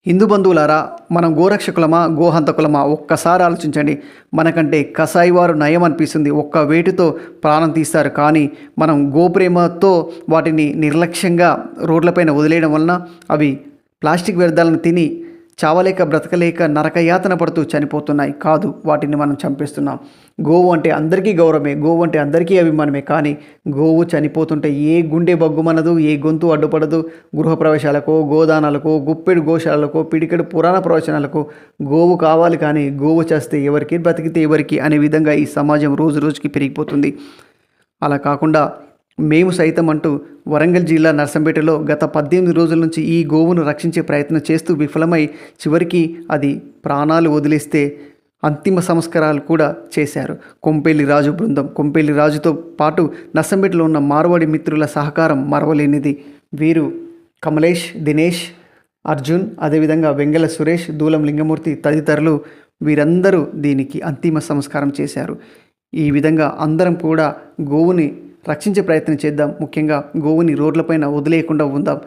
హిందూ బంధువులారా, మనం గోరక్షకులమా గోహంతకులమా ఒక్కసారి ఆలోచించండి. మనకంటే కసాయి వారు నయం అనిపిస్తుంది. ఒక్క వేటుతో ప్రాణం తీస్తారు. కానీ మనం గోప్రేమతో వాటిని నిర్లక్ష్యంగా రోడ్లపైన వదిలేయడం వలన అవి ప్లాస్టిక్ వ్యర్థాలను తిని చావలేక బ్రతకలేక నరకయాతన పడుతూ చనిపోతున్నాయి. కాదు, వాటిని మనం చంపేస్తున్నాం. గోవు అంటే అందరికీ గౌరవమే, గోవు అంటే అందరికీ అభిమానమే. కానీ గోవు చనిపోతుంటే ఏ గుండె బగ్గుమనదు, ఏ గొంతు అడ్డుపడదు. గృహప్రవేశాలకు, గోదానాలకు, గుప్పెడు గోశాలకు, పిడికెడు పురాణ ప్రవచనాలకు గోవు కావాలి. కానీ గోవు చేస్తే ఎవరికి, బ్రతికితే ఎవరికి అనే విధంగా ఈ సమాజం రోజు రోజుకి పెరిగిపోతుంది. అలా కాకుండా మేము సైతం అంటూ వరంగల్ జిల్లా నర్సంపేటలో గత 18 రోజుల నుంచి ఈ గోవును రక్షించే ప్రయత్నం చేస్తూ విఫలమై చివరికి అది ప్రాణాలు వదిలేస్తే అంతిమ సంస్కారాలు కూడా చేశారు. కొంపెల్లి రాజు బృందం, కొంపెల్లి రాజుతో పాటు నర్సంపేటలో ఉన్న మార్వాడి మిత్రుల సహకారం మరవలేనిది. వీరు కమలేష్, దినేష్, అర్జున్, అదేవిధంగా వెంగళ సురేష్, దూలం లింగమూర్తి తదితరులు వీరందరూ దీనికి అంతిమ సంస్కారం చేశారు. ఈ విధంగా అందరం కూడా గోవుని రక్షించే ప్రయత్నం చేద్దాం. ముఖ్యంగా గోవుని రోడ్లపైన వదిలేయకుండా ఉందాం.